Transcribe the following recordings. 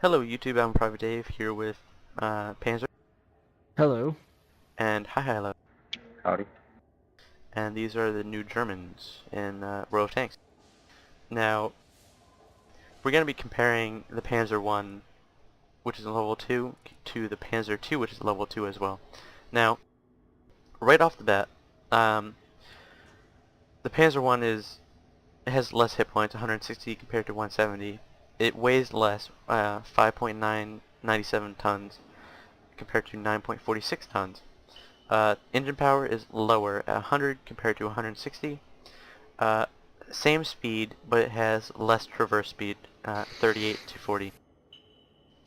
Hello YouTube, I'm Private Dave here with Panzer Hello. and Hi. Howdy. And these are the new Germans in Row of Tanks. Now, we're going to be comparing the Panzer 1, which is a level 2, to the Panzer 2, which is a level 2 as well. Now, right off the bat, the Panzer 1 has less hit points, 160 compared to 170. It weighs less, 5.997 tons compared to 9.46 tons. Engine power is lower at 100 compared to 160. Same speed, but it has less traverse speed, 38 to 40.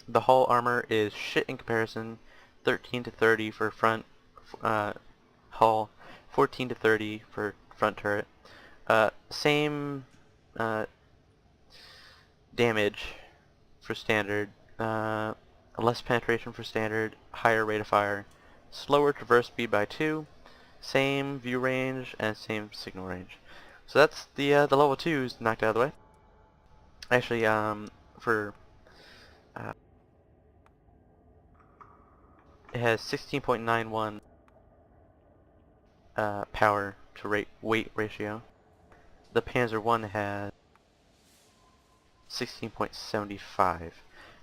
The hull armor is shit in comparison, 13 to 30 for front hull, 14 to 30 for front turret. Same damage for standard, less penetration for standard, higher rate of fire, slower traverse speed by 2, same view range, and same signal range. So that's the level 2s knocked out of the way. Actually, for it has 16.91 power to weight ratio. The Panzer 1 has 16.75.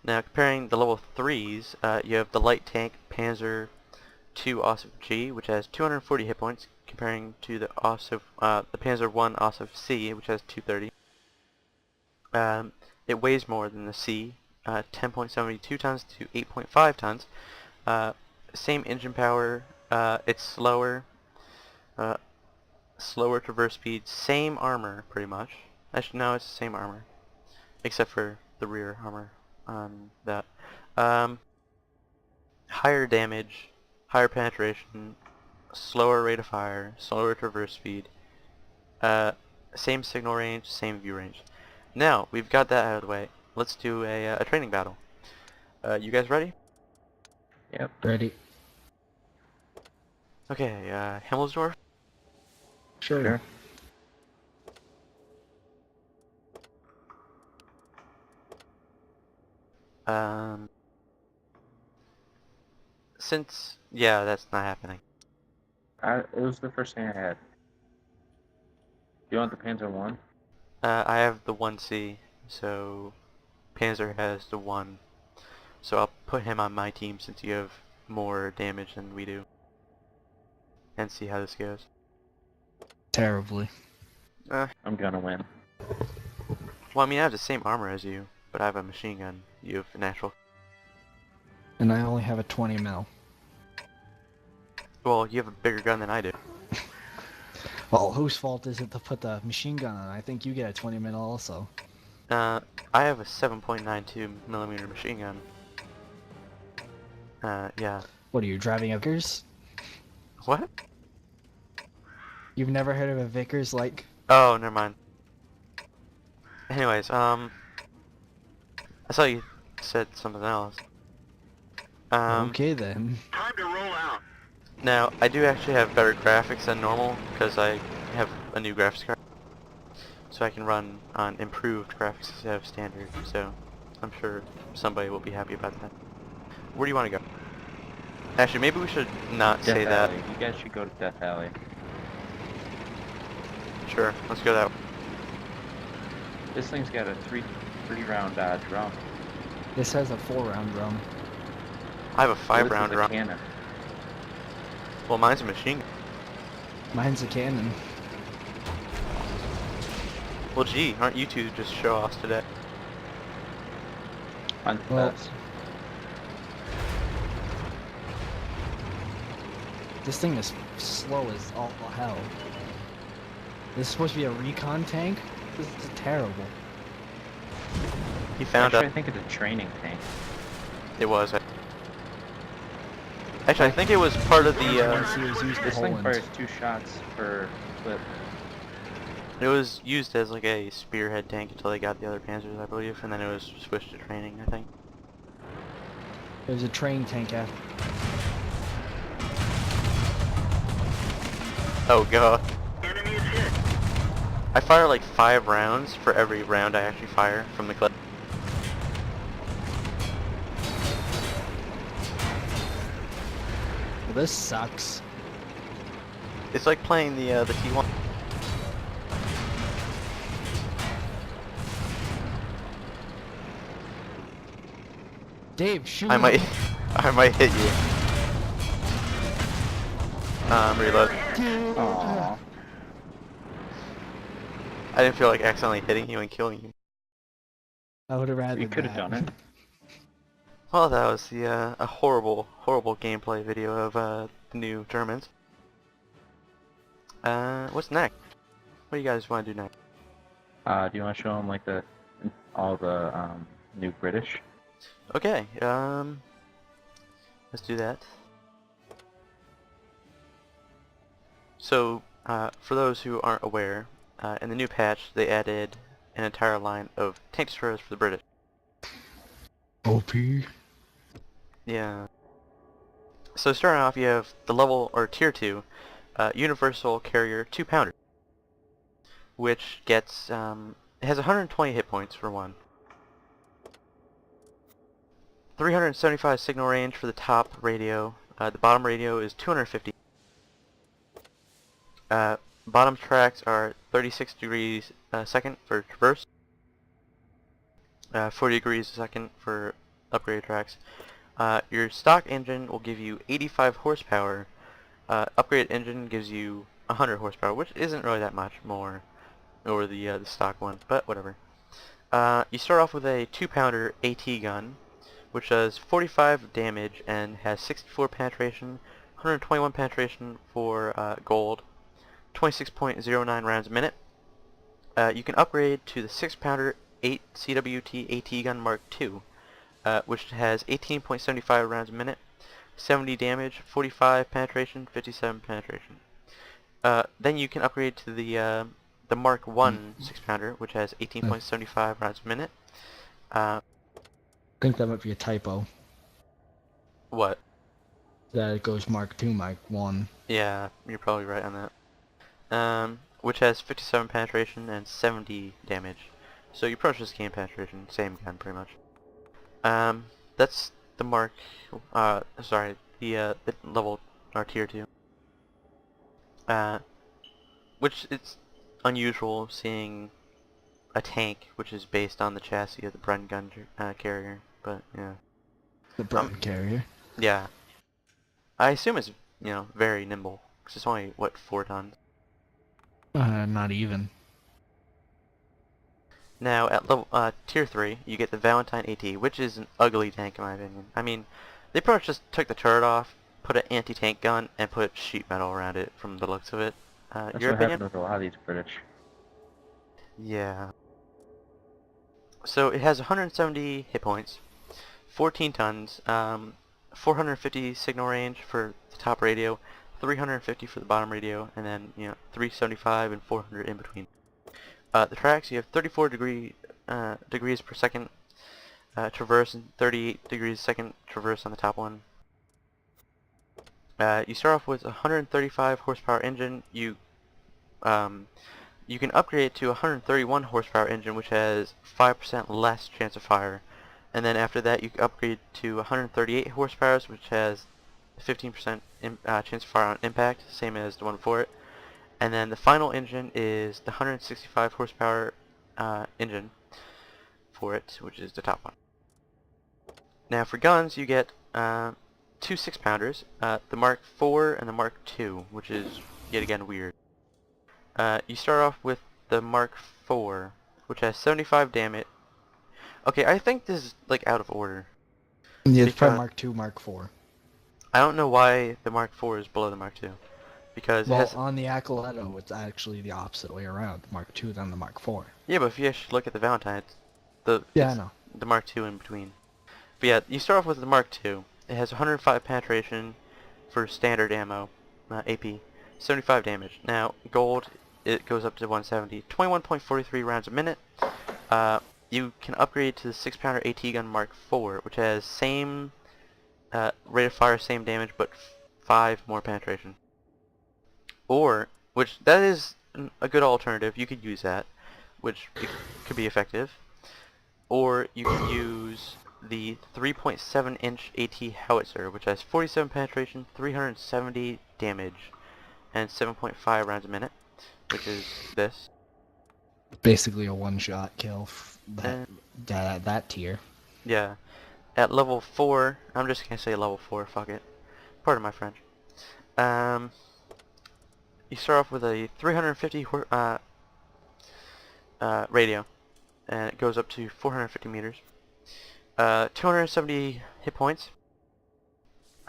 Now comparing the level 3s, you have the light tank Panzer 2 Ossif G, which has 240 hit points, comparing to the Panzer 1 Ossif C, which has 230. It weighs more than the C, 10.72 tons to 8.5 tons. Same engine power, it's slower, slower traverse speed, same armor pretty much. Actually, no, it's the same armor, except for the rear armor on that. Higher damage, higher penetration, slower rate of fire, slower traverse speed, same signal range, same view range. Now, we've got that out of the way. Let's do a training battle. You guys ready? Yep. Ready. Okay, Himmelsdorf? Sure. Yeah, that's not happening. It was the first thing I had. You want the Panzer 1? I have the 1C, so Panzer has the 1. So I'll put him on my team since you have more damage than we do. And see how this goes. Terribly. I'm gonna win. Well, I mean, I have the same armor as you, but I have a machine gun. You have a natural. And I only have a 20 mil. Well, you have a bigger gun than I do. Well, whose fault is it to put the machine gun on? I think you get a 20 mil also. I have a 7.92 millimeter machine gun. Yeah. What are you, driving a Vickers? What? You've never heard of a Vickers like... Oh, never mind. Anyways, I saw you said something else. Okay then. Time to roll out. Now, I do actually have better graphics than normal, because I have a new graphics card. So I can run on improved graphics instead of standard, so I'm sure somebody will be happy about that. Where do you want to go? Actually, maybe we should not say that. Alley. You guys should go to Death Alley. Sure, let's go that way. This thing's got a three round drum. This has a 4-round drum. I have a This 5-round is a round. cannon. Well, mine's a machine gun. Mine's a cannon. Well, gee, aren't you two just show-offs today? I'm the Well, best. This thing is slow as all hell. This is supposed to be a recon tank? This is terrible. He found Actually, out I think it's a training tank. it was. Actually, I think it was part of the, It was used in This thing Poland. fires 2 shots per clip. it was used as like a spearhead tank until they got the other Panzers, I believe, and then it was switched to training, I think. It was a train tank after. Oh god. Enemy is hit. I fire like 5 rounds for every round I actually fire from the clip. Well, this sucks. It's like playing the T1. Dave, shoot I might, him. I might hit you. Reload. Aww. I didn't feel like accidentally hitting you and killing you. I would have rather You could have that. done it. Well, that was the a horrible gameplay video of the new Germans. What's next? What do you guys want to do next? Do you want to show them like all the new British? Okay, let's do that. So, for those who aren't aware, in the new patch they added an entire line of tank destroyers for the British. OP. Yeah. So starting off, you have the level, or tier 2, Universal Carrier 2-pounder, which gets, it has 120 hit points for one. 375 signal range for the top radio. The bottom radio is 250. Bottom tracks are 36 degrees a second for traverse, 40 degrees a second for upgrade tracks. Your stock engine will give you 85 horsepower. Upgraded engine gives you 100 horsepower, which isn't really that much more over the stock one, but whatever. You start off with a 2-pounder AT gun, which does 45 damage and has 64 penetration, 121 penetration for gold, 26.09 rounds a minute. You can upgrade to the 6-pounder 8 CWT AT gun Mark II, which has 18.75 rounds a minute, 70 damage, 45 penetration, 57 penetration. Then you can upgrade to the Mark I 6-pounder, which has 18.75 rounds a minute. I think that might be a typo. What? That it goes Mark II, Mark 1. Yeah, you're probably right on that. Which has 57 penetration and 70 damage. So you pretty much just gain penetration, same gun pretty much. That's the Mark, sorry, the level, or tier 2. Which it's unusual seeing a tank which is based on the chassis of the Bren gun carrier, but yeah. The Bren carrier. Yeah. I assume it's, very nimble, because it's only, what, 4 tons? Not even. Now, at level, tier 3, you get the Valentine AT, which is an ugly tank in my opinion. I mean, they pretty much just took the turret off, put an anti-tank gun, and put sheet metal around it, from the looks of it. That's Your what opinion? happened with a lot of these British. Yeah. So, it has 170 hit points, 14 tons, 450 signal range for the top radio, 350 for the bottom radio, and then, 375 and 400 in between. The tracks, you have 34 degrees per second traverse and 38 degrees a second traverse on the top one. You start off with a 135 horsepower engine. You can upgrade it to a 131 horsepower engine, which has 5% less chance of fire. And then after that, you can upgrade to 138 horsepower, which has 15% chance of fire on impact, same as the one before it. And then the final engine is the 165 horsepower engine for it, which is the top one. Now for guns, you get 2 6-pounders, the Mark IV and the Mark II, which is yet again weird. You start off with the Mark IV, which has 75 damage. Okay, I think this is like out of order. Yeah, it's probably Because- Mark II, Mark IV. I don't know why the Mark IV is below the Mark II. Because it Well, has... on the Acolyto, it's actually the opposite way around. Mark II, then the Mark IV. Yeah, but if you actually look at the Valentine, it's Yeah, I it's know. the Mark II in between. But yeah, you start off with the Mark II. It has 105 penetration for standard ammo, AP, 75 damage. Now, gold, it goes up to 170, 21.43 rounds a minute. You can upgrade to the 6-pounder AT gun Mark IV, which has same rate of fire, same damage, but 5 more penetration. Or, which that is a good alternative, you could use that, which could be effective. Or you could use the 3.7-inch AT howitzer, which has 47 penetration, 370 damage, and 7.5 rounds a minute, which is this. Basically a one-shot kill. Uh, That tier. Yeah. At level 4, I'm just gonna say level 4, fuck it. Pardon my French. You start off with a 350 radio, and it goes up to 450 meters. 270 hit points.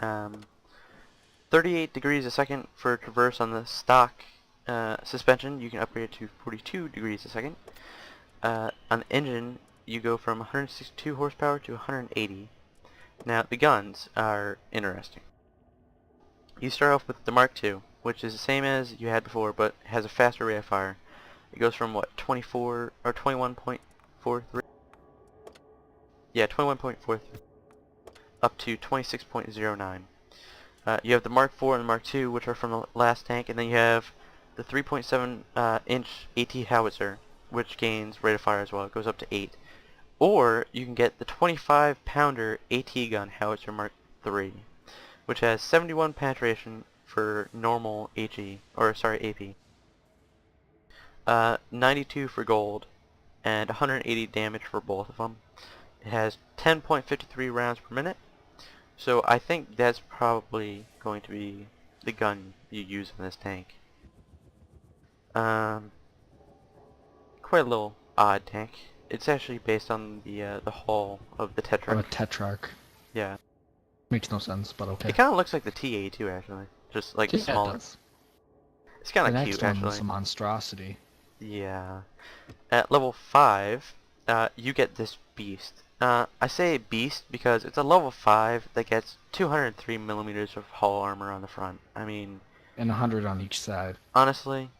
38 degrees a second for traverse on the stock suspension. You can upgrade it to 42 degrees a second. On the engine, you go from 162 horsepower to 180. Now, the guns are interesting. You start off with the Mark II, which is the same as you had before, but has a faster rate of fire. It goes from, what, 24 or 21.43? Yeah, 21.43 up to 26.09. You have the Mark IV and the Mark II, which are from the last tank, and then you have the 3.7 inch AT howitzer, which gains rate of fire as well. It goes up to 8. Or you can get the 25-pounder AT gun howitzer Mark III, which has 71 penetration for normal HE, or sorry, AP. 92 for gold, and 180 damage for both of them. It has 10.53 rounds per minute, so I think that's probably going to be the gun you use in this tank. Quite a little odd tank. It's actually based on the hull of the Or a Tetrarch. Tetrarch. Yeah. Makes no sense, but okay. It kind of looks like the TA2 actually, just like Yeah, it smaller. does. It's kind The of next cute one actually. was a monstrosity. Yeah. At level 5, you get this beast. I say beast because it's a level 5 that gets 203 millimeters of hull armor on the front. I mean, And 100 on each side. honestly,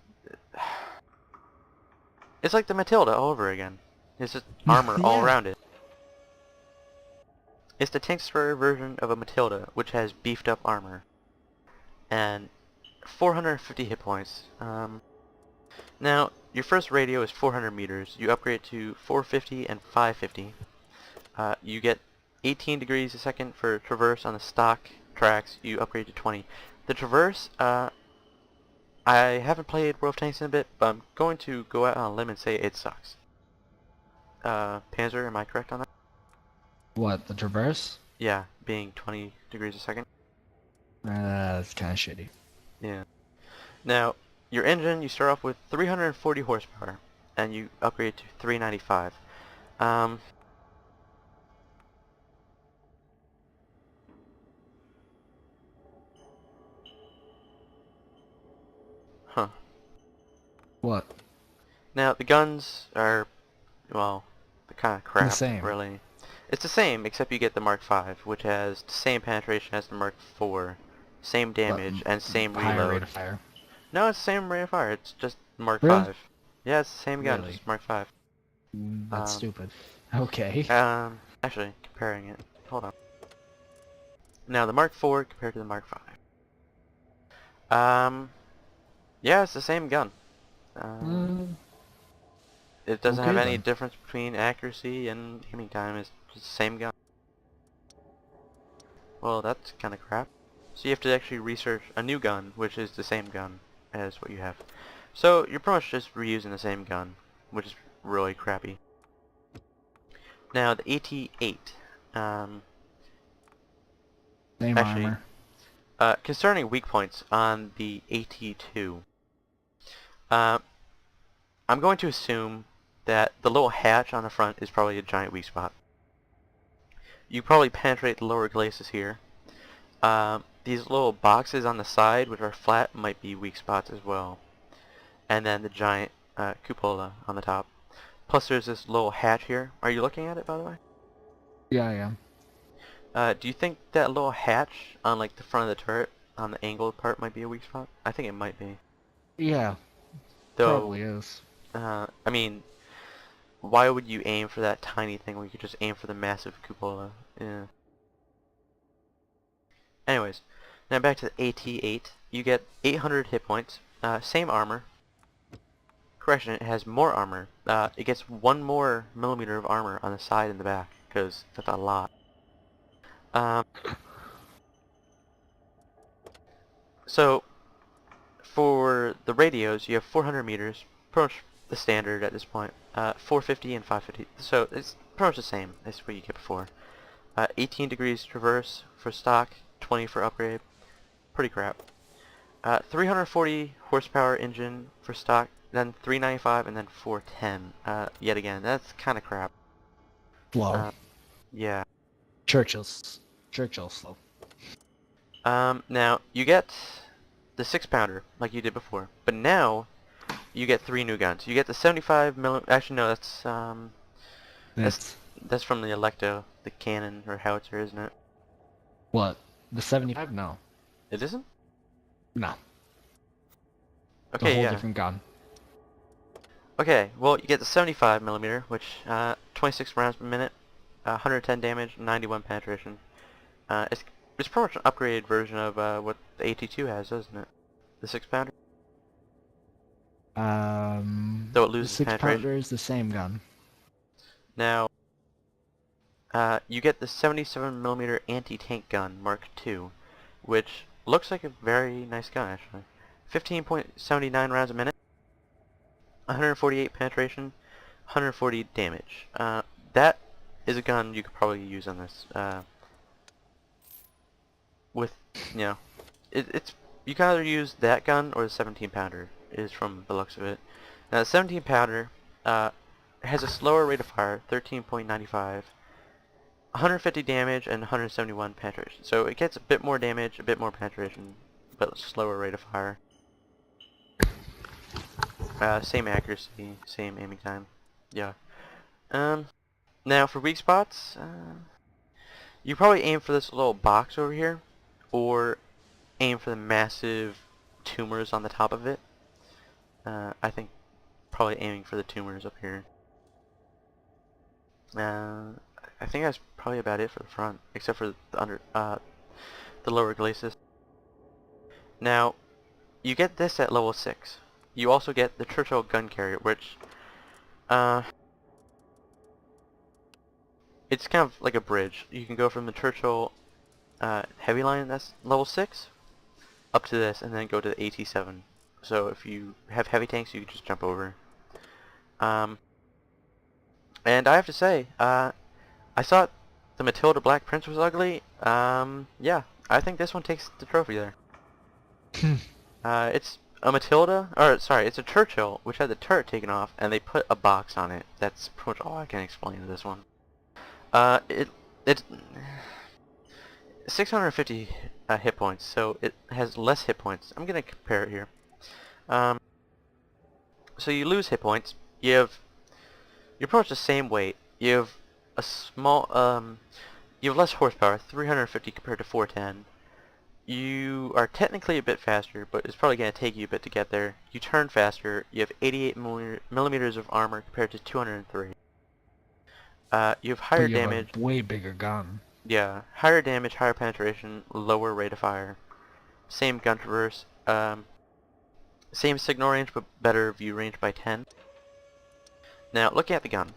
it's like the Matilda all over again. It's just armor all Yeah. around it. It's the tank destroyer version of a Matilda, which has beefed up armor. And 450 hit points. Now, your first radio is 400 meters. You upgrade to 450 and 550. You get 18 degrees a second for traverse on the stock tracks. You upgrade to 20. The traverse, I haven't played World of Tanks in a bit, but I'm going to go out on a limb and say it sucks. Panzer, am I correct on that? What, the Traverse? Yeah, being 20 degrees a second. That's kind of shitty. Yeah. Now, your engine, you start off with 340 horsepower, and you upgrade to 395. Huh. What? Now, the guns are, well, they're kind of crap, same. really. It's the same, except you get the Mark V, which has the same penetration as the Mark IV, same damage, and same Higher reload. rate of fire. No, it's the same rate of fire, it's just Mark Really? V. Yeah, it's the same gun, Really? just Mark V. That's Um, stupid. Okay. Actually, comparing it, hold on. Now, the Mark IV compared to the Mark V. Yeah, it's the same gun. It doesn't have okay any then. difference between accuracy and aiming time. It's just the same gun. Well, that's kind of crap. So you have to actually research a new gun, which is the same gun as what you have. So you're pretty much just reusing the same gun, which is really crappy. Now the AT-8. Same actually, armor. Concerning weak points on the AT-2, I'm going to assume that the little hatch on the front is probably a giant weak spot. You probably penetrate the lower glacis here. These little boxes on the side, which are flat, might be weak spots as well. And then the giant cupola on the top. Plus there's this little hatch here. Are you looking at it, by the way? Yeah, I am. Do you think that little hatch on like the front of the turret, on the angled part, might be a weak spot? I think it might be. Yeah, Though, probably is. I mean, why would you aim for that tiny thing when you could just aim for the massive cupola? Yeah. Anyways, now back to the AT-8. You get 800 hit points, same armor. Correction, it has more armor. It gets 1 more millimeter of armor on the side and the back because that's a lot. Um, so for the radios, you have 400 meters, pretty much the standard at this point. 450 and 550, so it's pretty much the same as what you get before. 18 degrees traverse for stock, 20 for upgrade. Pretty crap. 340 horsepower engine for stock, then 395, and then 410. Yet again, that's kind of crap. Slow. Yeah. Churchill's slow. Now you get the 6-pounder like you did before, but now you get 3 new guns. You get the 75 mm. Actually, no, that's from the Electo, the cannon or howitzer, isn't it? What? The 75? No. It isn't? No. It's Okay, a whole yeah. different gun. Okay, well, you get the 75 millimeter, which 26 rounds per minute, 110 damage, 91 penetration. It's pretty much an upgraded version of what the AT2 has, isn't it? The 6-pounder. Though it loses the 6 penetration. pounder is the same gun. Now, you get the 77 millimeter anti-tank gun Mark II, which looks like a very nice gun actually. 15.79 rounds a minute, 148 penetration, 140 damage. That is a gun you could probably use on this. With, you know, it's you can either use that gun or the 17-pounder is from the looks of it. Now the 17-pounder has a slower rate of fire, 13.95, 150 damage and 171 penetration. So it gets a bit more damage, a bit more penetration, but slower rate of fire. Same accuracy, same aiming time. Yeah. Now for weak spots, you probably aim for this little box over here, or aim for the massive tumors on the top of it. I think probably aiming for the tumors up here. I think that's probably about it for the front, except for the lower glacis. Now, you get this at level 6. You also get the Churchill gun carrier, which it's kind of like a bridge. You can go from the Churchill heavy line, that's level 6, up to this, and then go to the AT7. So if you have heavy tanks, you can just jump over. And I have to say, I thought the Matilda Black Prince was ugly. Yeah, I think this one takes the trophy there. It's a Matilda, or sorry, it's a Churchill, which had the turret taken off, and they put a box on it. That's pretty much all I can explain to this one. It's 650 hit points, so it has less hit points. I'm gonna compare it here. So you lose hit points. You're pretty much the same weight. You have a small, you have less horsepower, 350 compared to 410. You are technically a bit faster, but it's probably going to take you a bit to get there. You turn faster. You have 88 millimeters of armor compared to 203. You have higher damage. A way bigger gun. Yeah, higher damage, higher penetration, lower rate of fire. Same gun traverse. Same signal range, but better view range by 10. Now, looking at the gun.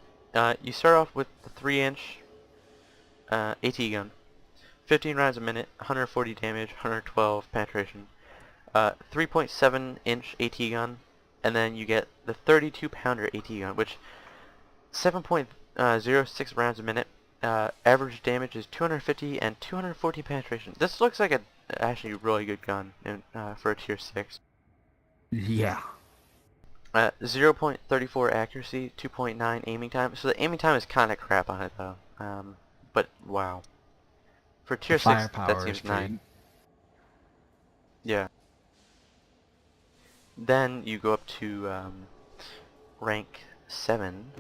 You start off with the 3-inch AT gun. 15 rounds a minute, 140 damage, 112 penetration. 3.7-inch AT gun, and then you get the 32-pounder AT gun, which 7.06 rounds a minute. Average damage is 250 and 240 penetration. This looks like a actually really good gun for a tier 6. Yeah. 0.34 accuracy, 2.9 aiming time. So the aiming time is kind of crap on it though. But wow. For tier 6, that seems nice. Yeah. Then you go up to rank 7,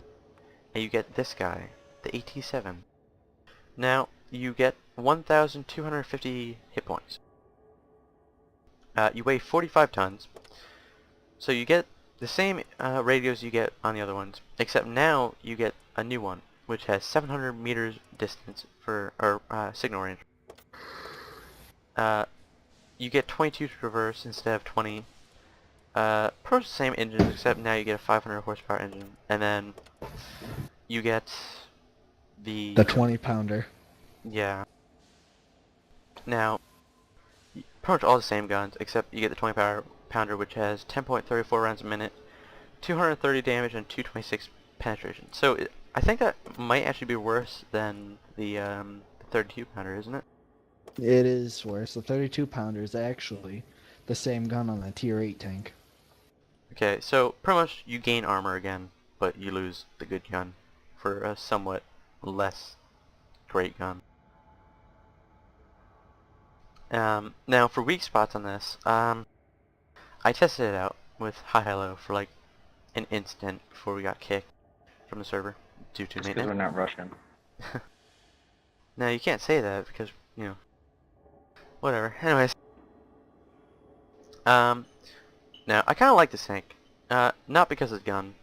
and you get this guy, the AT7. Now, you get 1,250 hit points. You weigh 45 tons, so you get the same radios you get on the other ones, except now you get a new one, which has 700 meters distance for signal range. You get 22 traverse instead of 20. Pretty much the same engines, except now you get a 500 horsepower engine, and then you get The 20-pounder. Yeah. Now, pretty much all the same guns, except you get the 20-pounder, which has 10.34 rounds a minute, 230 damage, and 226 penetration. So I think that might actually be worse than the 32-pounder, isn't it? It is worse. The 32-pounder is actually the same gun on the Tier 8 tank. Okay, so pretty much you gain armor again, but you lose the good gun for a somewhat less great gun. Now for weak spots on this, I tested it out with Hi-Hello for like an instant before we got kicked from the server due to Just because we're maintenance. not Russian. Now you can't say that because, you know, whatever. Anyways, now I kind of like this tank, not because of the gun,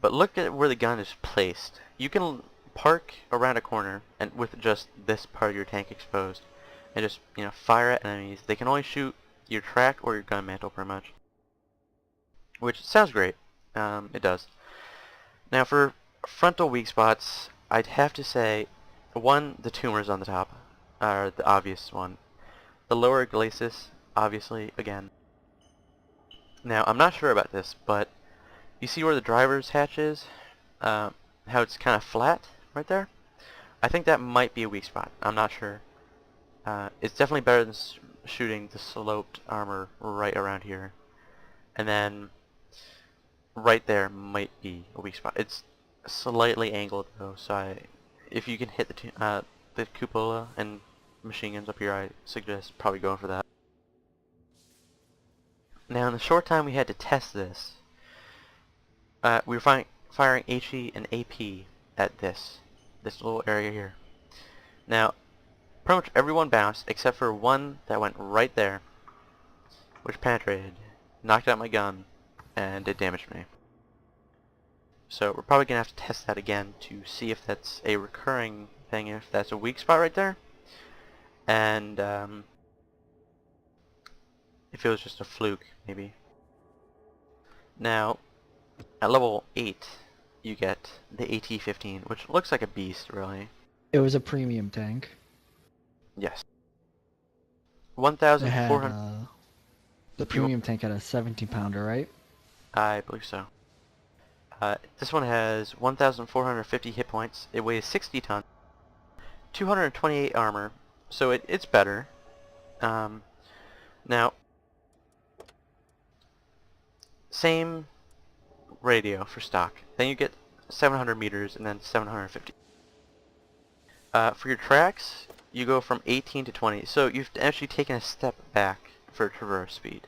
but look at where the gun is placed. You can park around a corner and with just this part of your tank exposed, and just, you know, fire at enemies. They can only shoot your track or your gun mantle pretty much, which sounds great. It does. Now for frontal weak spots, I'd have to say, one, the tumors on the top are the obvious one. The lower glacis, obviously, again. Now I'm not sure about this, but you see where the driver's hatch is? How it's kind of flat right there? I think that might be a weak spot. I'm not sure. It's definitely better than shooting the sloped armor right around here. And then right there might be a weak spot. It's slightly angled though, so if you can hit the cupola and machine guns up here, I suggest probably going for that. Now in the short time we had to test this, we were firing HE and AP at this little area here. Now, pretty much everyone bounced except for one that went right there, which penetrated, knocked out my gun, and did damage to me. So we're probably going to have to test that again to see if that's a recurring thing, if that's a weak spot right there, and if it was just a fluke, maybe. Now, at level 8, you get the AT-15, which looks like a beast, really. It was a premium tank. Yes. It had, 1,400... the premium tank had a 17-pounder, right? I believe so. This one has 1,450 hit points. It weighs 60 tons. 228 armor, so it's better. Now, same radio for stock. Then you get 700 meters and then 750. For your tracks, you go from 18 to 20. So you've actually taken a step back for traverse speed,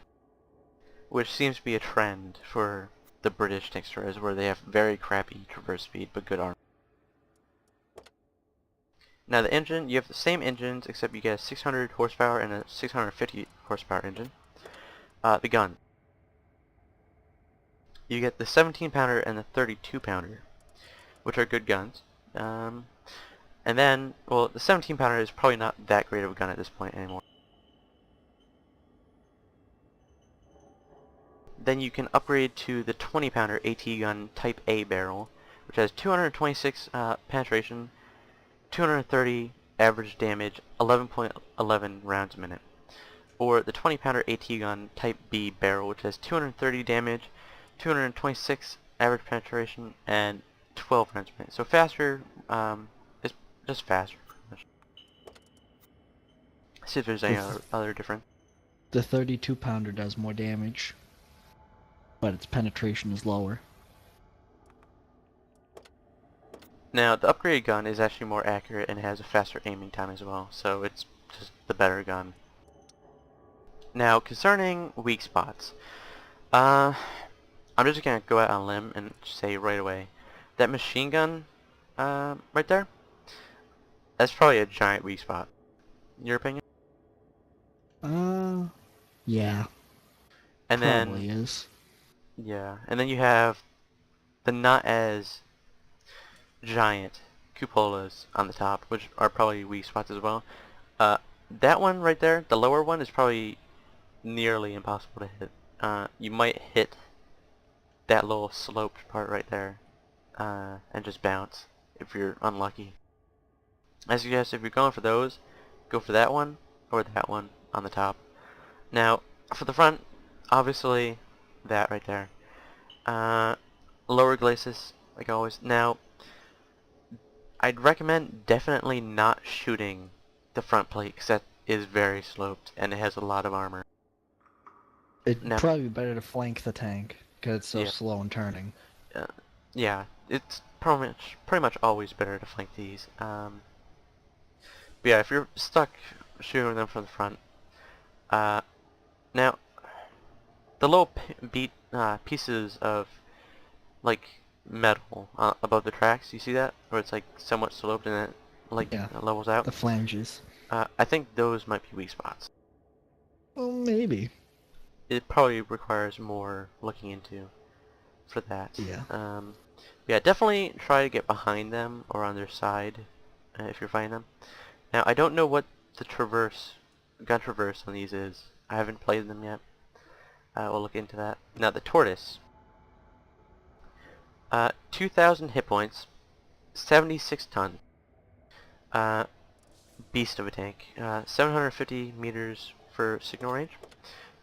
which seems to be a trend for the British tank destroyers, where they have very crappy traverse speed but good armor. Now the engine, you have the same engines except you get a 600 horsepower and a 650 horsepower engine. The gun, you get the 17-pounder and the 32-pounder, which are good guns. And then, well, the 17-pounder is probably not that great of a gun at this point anymore. Then you can upgrade to the 20-pounder AT gun Type A barrel, which has 226 penetration, 230 average damage, 11.11 rounds a minute. Or the 20-pounder AT gun Type B barrel, which has 230 damage, 226 average penetration, and 12 rounds a minute. So faster, it's just faster. See if there's any other difference. The 32-pounder does more damage, but its penetration is lower. Now, the upgraded gun is actually more accurate and has a faster aiming time as well, so it's just the better gun. Now, concerning weak spots, I'm just gonna go out on a limb and say right away that machine gun right there, that's probably a giant weak spot. In your opinion? Yeah. And Probably then is. yeah, and then you have the not as giant cupolas on the top, which are probably weak spots as well. That one right there, the lower one, is probably nearly impossible to hit. You might hit that little sloped part right there, and just bounce if you're unlucky. I suggest if you're going for those, go for that one or that one on the top. Now, for the front, obviously, that right there. Lower glacis, like always. Now, I'd recommend definitely not shooting the front plate because that is very sloped and it has a lot of armor. It'd Now, probably be better to flank the tank because it's so yeah, slow in turning. yeah, it's pretty much always better to flank these. But yeah, if you're stuck shooting them from the front, now the little pieces of like metal above the tracks, you see that, where it's like somewhat sloped and it like Yeah, levels out. the flanges. I think those might be weak spots. Well, maybe. It probably requires more looking into for that. Yeah. Yeah, definitely try to get behind them or on their side if you're fighting them. Now, I don't know what the gun traverse on these is. I haven't played them yet. We'll look into that. Now, the tortoise. 2,000 hit points, 76 tons. Beast of a tank. 750 meters for signal range.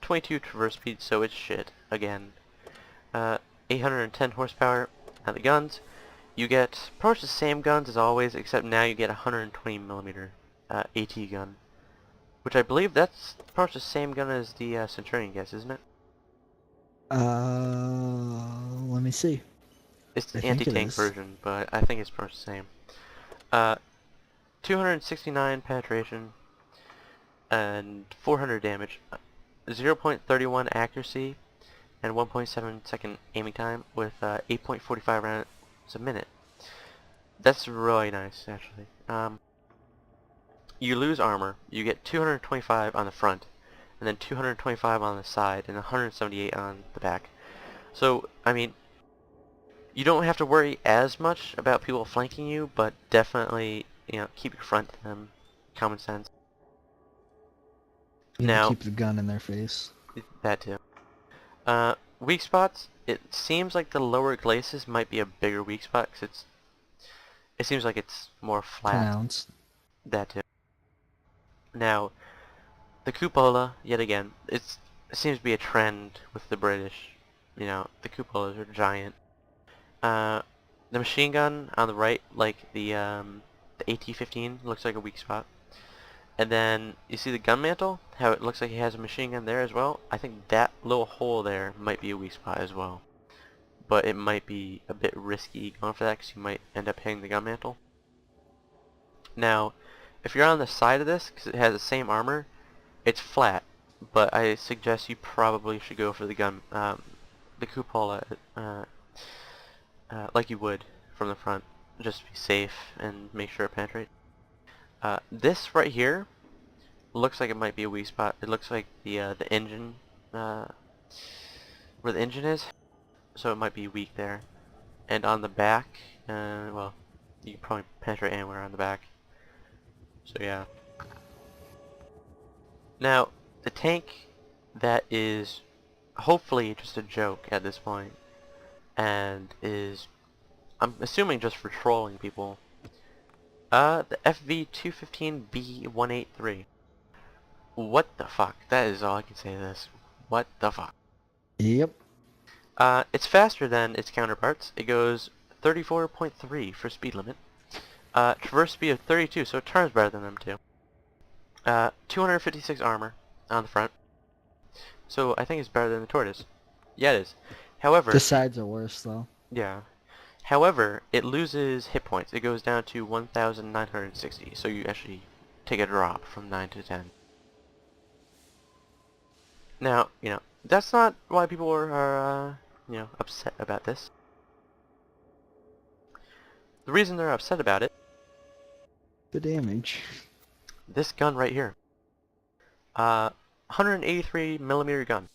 22 traverse speed, so it's shit again. 810 horsepower. Now the guns, you get pretty much the same guns as always, except now you get a 120 millimeter AT gun, which I believe that's pretty much the same gun as the Centurion gets, isn't it? Let me see. It's I the think it anti-tank is. version, but I think it's pretty much the same. 269 penetration and 400 damage, 0.31 accuracy, and 1.7 second aiming time with 8.45 rounds a minute. That's really nice, actually. You lose armor. You get 225 on the front, and then 225 on the side, and 178 on the back. So, I mean, you don't have to worry as much about people flanking you, but definitely, keep your front to them. Common sense. You need to Now, keep the gun in their face. that too. Weak spots. It seems like the lower glacis might be a bigger weak spot because it seems like it's more flat. Pronounced. That too. Now, the cupola, yet again, it seems to be a trend with the British. The cupolas are giant. The machine gun on the right, like the AT-15, looks like a weak spot. And then, you see the gun mantle? How it looks like he has a machine gun there as well? I think that little hole there might be a weak spot as well. But it might be a bit risky going for that because you might end up hitting the gun mantle. Now, if you're on the side of this, because it has the same armor, it's flat. But I suggest you probably should go for the the cupola, like you would from the front. Just to be safe and make sure it penetrates. This right here looks like it might be a weak spot. It looks like the engine, where the engine is, so it might be weak there. And on the back, well, you can probably penetrate anywhere on the back. So yeah. Now, the tank that is hopefully just a joke at this point, and is, I'm assuming, just for trolling people. The FV215B183. What the fuck? That is all I can say to this. What the fuck? Yep. It's faster than its counterparts. It goes 34.3 for speed limit. Traverse speed of 32, so it turns better than them too. 256 armor on the front. So I think it's better than the tortoise. Yeah, it is. However, The sides are worse though. yeah. However, it loses hit points. It goes down to 1,960, so you actually take a drop from 9 to 10. Now, that's not why people are upset about this. The reason they're upset about it, The damage. this gun right here. 183 millimeter gun.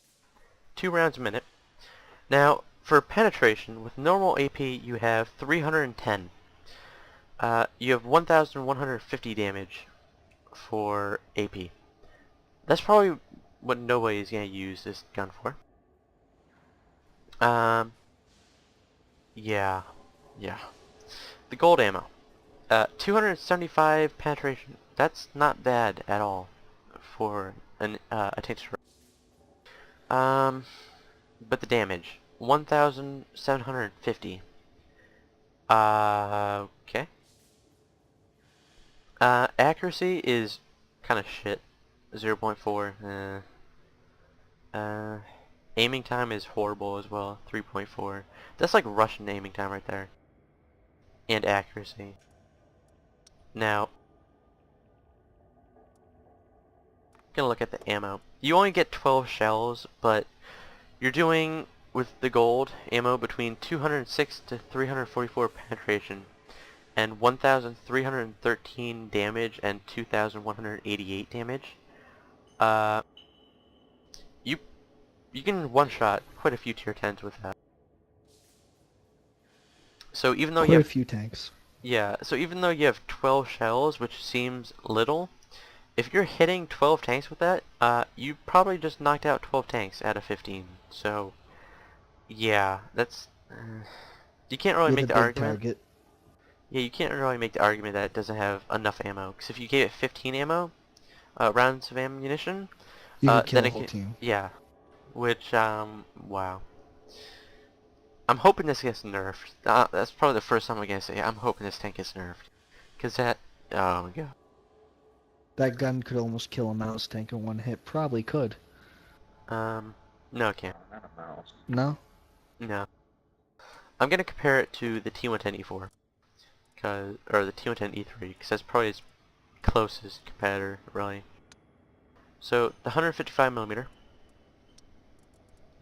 2 rounds a minute. Now, for penetration, with normal AP, you have 310. You have 1,150 damage for AP. That's probably what nobody is going to use this gun for. Yeah. The gold ammo. 275 penetration. That's not bad at all for a tank destroyer. But the damage, 1,750. Okay. Accuracy is kind of shit. 0.4. Aiming time is horrible as well. 3.4. That's like Russian aiming time right there. And accuracy. Now, gonna look at the ammo. You only get 12 shells, but you're doing with the gold ammo between 206 to 344 penetration and 1,313 damage and 2,188 damage. You can one-shot quite a few tier 10s with that. So even though Quite you a have few tanks. so even though you have 12 shells, which seems little, if you're hitting 12 tanks with that, you probably just knocked out 12 tanks out of 15. So, yeah, that's you can't really With make a the big argument. target. Yeah, you can't really make the argument that it doesn't have enough ammo. Because if you gave it 15 ammo, rounds of ammunition, You could kill then a it whole can, team. yeah. Which, wow. I'm hoping this gets nerfed. That's probably the first time I'm gonna say I'm hoping this tank gets nerfed. Cause that, oh my god. That gun could almost kill a mouse tank in one hit. Probably could. No, it can't. Not a mouse. No? No. I'm gonna compare it to the T110E4. Or the T110E3, because that's probably its closest competitor, really. So, the 155mm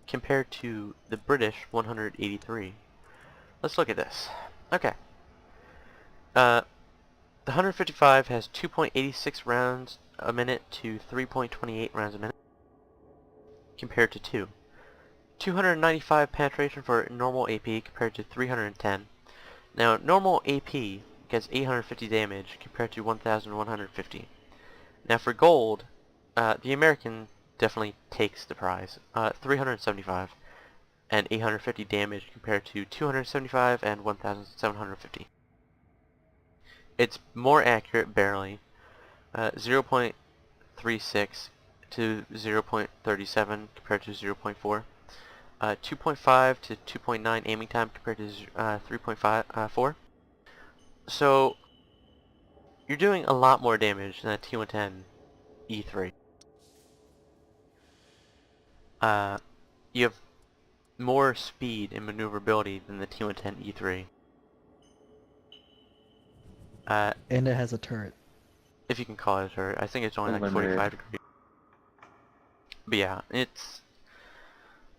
compared to the British 183. Let's look at this. Okay. The 155 has 2.86 rounds a minute to 3.28 rounds a minute, compared to 295 penetration for normal AP compared to 310. Now, normal AP gets 850 damage compared to 1,150. Now, for gold, the American definitely takes the prize. 375 and 850 damage compared to 275 and 1,750. It's more accurate, barely. 0.36 to 0.37 compared to 0.4. 2.5 to 2.9 aiming time compared to 3.4. So, you're doing a lot more damage than a T110 E3. You have more speed and maneuverability than the T110 E3. And it has a turret. If you can call it a turret. I think it's only like Unlimited. 45 degrees. But yeah, it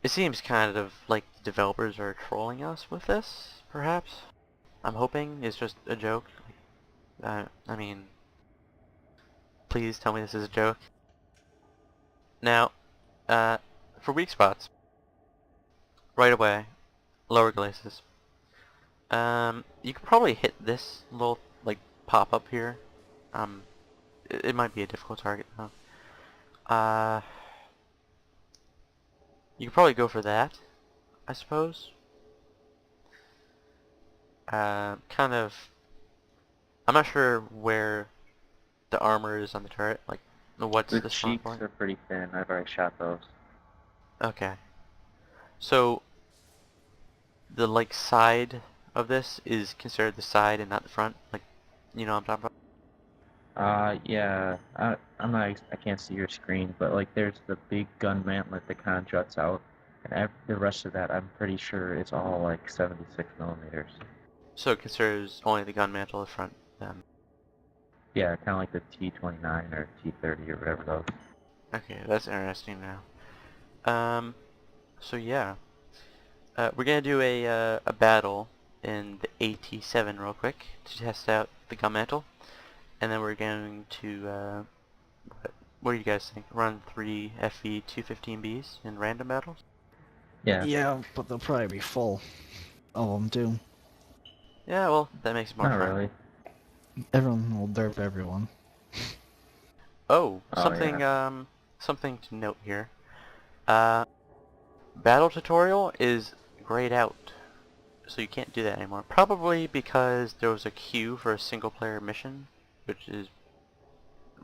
seems kind of like the developers are trolling us with this, perhaps. I'm hoping it's just a joke. I mean, please tell me this is a joke. Now, for weak spots, right away, lower glacis. You could probably hit this little, like, pop-up here. It might be a difficult target, though. You could probably go for that, I suppose. Kind of, I'm not sure where the armor is on the turret, like, what's The the spawn cheeks point? are pretty thin. I've already shot those. Okay. So, the, like, side of this is considered the side and not the front? Like, you know what I'm talking about? Yeah. I'm not. I can't see your screen, but like, there's the big gun mantlet that kind of juts out, and the rest of that, I'm pretty sure it's all like 76 millimeters. So it considers only the gun mantle at the front, then. Yeah, kind of like the T29 or T30 or whatever those. Okay, that's interesting now. So yeah. We're gonna do a battle in the AT7 real quick to test out the gun mantle. And then we're going to, what do you guys think? Run 3 FV 215Bs in random battles? Yeah. Yeah, but they'll probably be full. All of them do. Yeah, well, that makes it more Not fun. really. Everyone will derp everyone. Oh, Oh, something, yeah. something to note here. Battle tutorial is grayed out. so you can't do that anymore. Probably because there was a queue for a single player mission, which is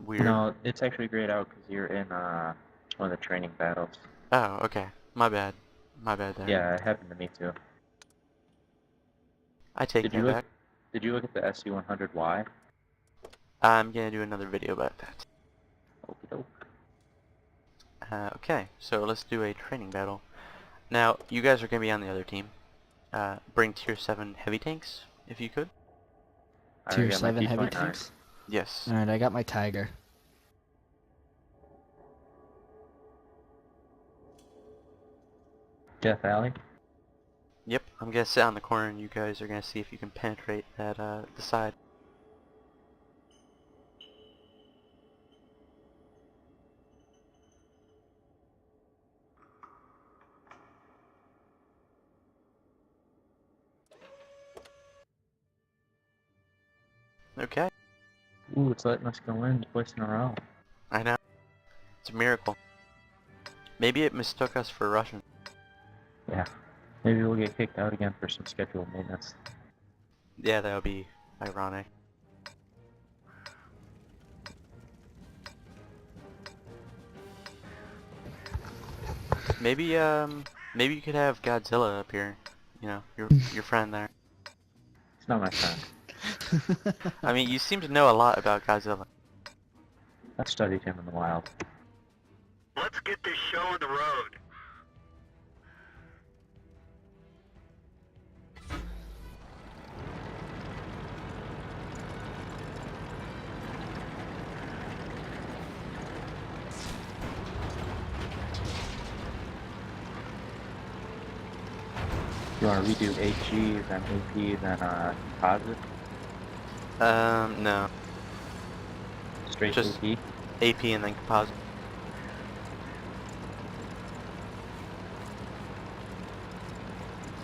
weird. No, it's actually grayed out because you're in one of the training battles. Oh, okay. My bad. My bad there. Yeah, it happened to me too. I take Did that you back. look? Did you look at the SU-100Y? I'm gonna do another video about that. Okie doke. Okay, so let's do a training battle. Now, you guys are gonna be on the other team. Bring tier 7 heavy tanks, if you could. I Tier already got my 7 heavy P29. tanks? Yes. Alright, I got my Tiger. Death Alley? Yep, I'm gonna sit on the corner and you guys are gonna see if you can penetrate that, the side. Okay, Ooh, it's letting us go in twice in a row. I know. It's a miracle. Maybe it mistook us for Russian. Yeah. Maybe we'll get kicked out again for some scheduled maintenance. Yeah, that would be ironic. Maybe, maybe you could have Godzilla up here. You know, your friend there. It's not my friend. I mean, you seem to know a lot about Godzilla. I've studied him in the wild. Let's get this show on the road. You want to redo HG, then AP, then composite? No. Straight Just- AP? AP and then composite.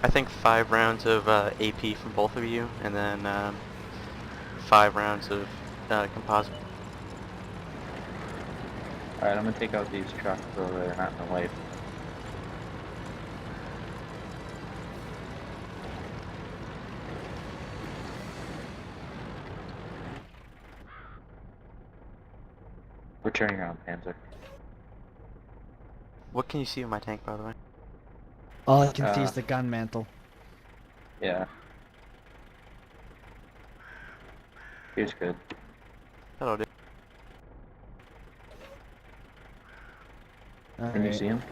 I think 5 rounds of AP from both of you, and then 5 rounds of composite. Alright, I'm gonna take out these trucks so they're not in the way. We're turning around, Panzer. What can you see in my tank, by the way? All I can see is the gun mantle. Yeah. Here's good. That'll do. Can you see him?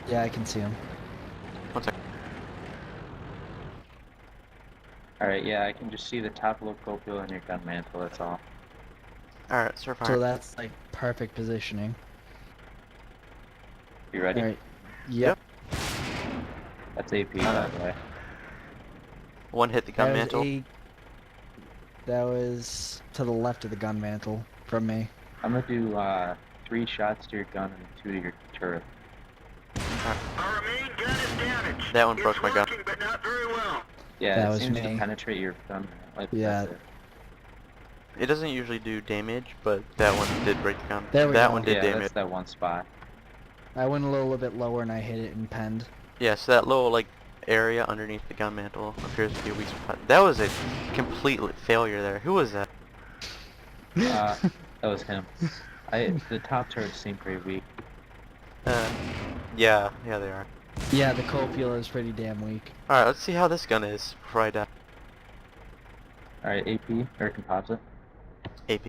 Yeah, I can see him. One second. Alright, yeah, I can just see the top locomotive and your gun mantle, that's all. Alright, sir, fire. So that's like perfect positioning. You ready? Alright. Yep. That's AP, by the way. One hit the gun mantle. That was to the left of the gun mantle from me. I'm gonna do 3 shots to your gun and 2 to your turret. Our main gun is damaged. That one broke It's my gun. working, but not very well. Yeah, That it was seems me. to penetrate your gun. Like, Yeah. that's it. It doesn't usually do damage, but that one did break the gun. There we that go. one did Yeah, damage. that's that one spot. I went a little bit lower and I hit it and penned. Yeah, so that little like area underneath the gun mantle appears to be a weak spot. That was a complete failure there. Who was that? That was him. The top turrets seem pretty weak. Yeah, they are. Yeah, the copula is pretty damn weak. Alright, let's see how this gun is before I die. Alright, AP, or composite? AP.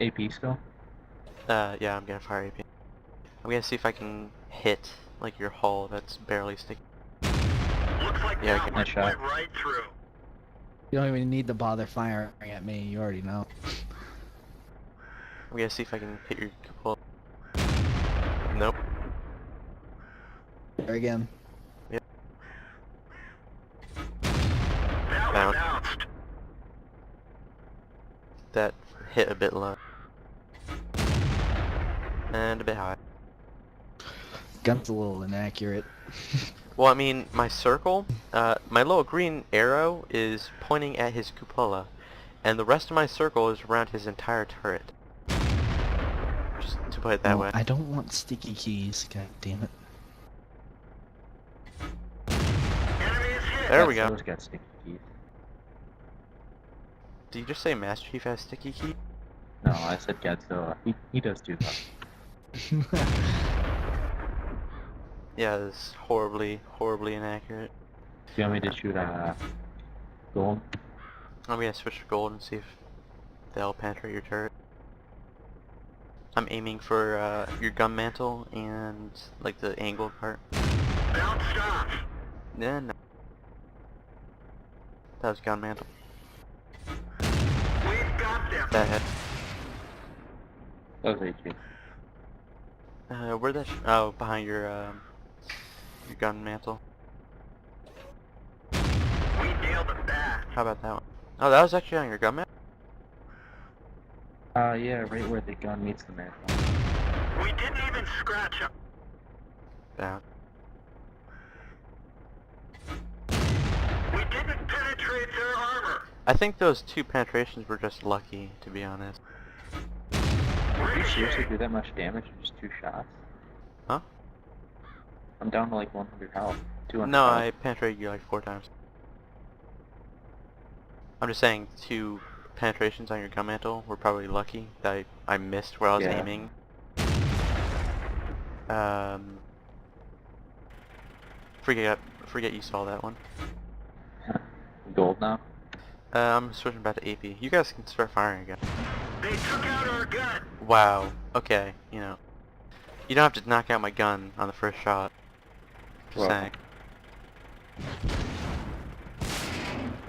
AP still? Yeah, I'm gonna fire AP. I'm gonna see if I can hit like your hull that's barely sticking. Looks like Yeah, that good one shot. went right through. You don't even need to bother firing at me, you already know. I'm gonna see if I can hit your hull. Nope. There again. That Down. one bounced. That hit a bit low. And a bit high. Gun's a little inaccurate. Well, I mean, my circle, my little green arrow is pointing at his cupola, and the rest of my circle is around his entire turret. Just to put it that No, way. I don't want sticky keys, god damn it. Enemy is hit. There we go. Those got sticky keys. Did you just say Master Chief has sticky key? No, I said Godzilla. He does too, though. Yeah, this is horribly inaccurate. Do you want me to shoot gold? I'm gonna switch to gold and see if they'll penetrate your turret. I'm aiming for your gun mantle and like the angled part. Don't stop. Yeah, no. That was gun mantle. We've got them. That hit. That was HE. Where'd that oh, behind your gun mantle. We nailed them back. How about that one? Oh, that was actually on your gun mantle? Yeah, right where the gun meets the mantle. We didn't even scratch them. Yeah. We didn't penetrate their armor. I think those 2 penetrations were just lucky, to be honest. Did you seriously Ricochet. do that much damage in just 2 shots? Huh? I'm down to like 100 health. 200 No, health. I penetrated you like 4 times. I'm just saying 2 penetrations on your gun mantle were probably lucky that I missed where I was Yeah. aiming. Forget you saw that one. Gold now? I'm switching back to AP. You guys can start firing again. They took out our gun. Wow. Okay, you know. You don't have to knock out my gun on the first shot. Just Well. saying.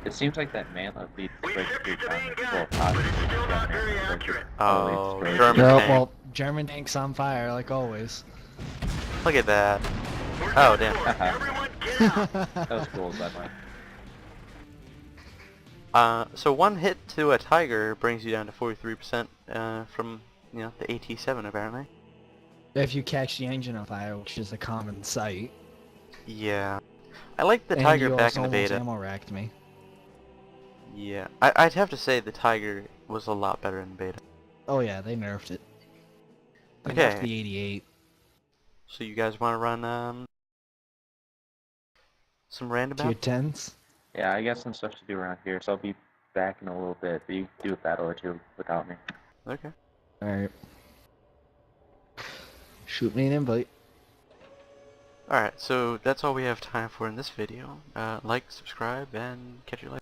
It seems like that mantlet leads We straight fixed to the main gun, well, but it's still gun not very mantlet, accurate. Oh, leads straight German to- Yep, tank. well, German tank's on fire, like always. Look at that. We're Oh, done damn. for. Everyone get out. That was cool, by the way. So 1 hit to a Tiger brings you down to 43% from, you know, the AT-7 apparently. If you catch the engine on fire, which is a common sight. Yeah. I like the And Tiger you back in also the almost beta. ammo racked me. Yeah. I'd have to say the Tiger was a lot better in beta. Oh yeah, they nerfed it. They Okay. nerfed the 88. So you guys want to run some Tier roundabout? 10s. Yeah, I got some stuff to do around here, so I'll be back in a little bit, but you can do a battle or 2 without me. Okay. Alright. Shoot me an invite. Alright, so that's all we have time for in this video. Like, subscribe, and catch you later.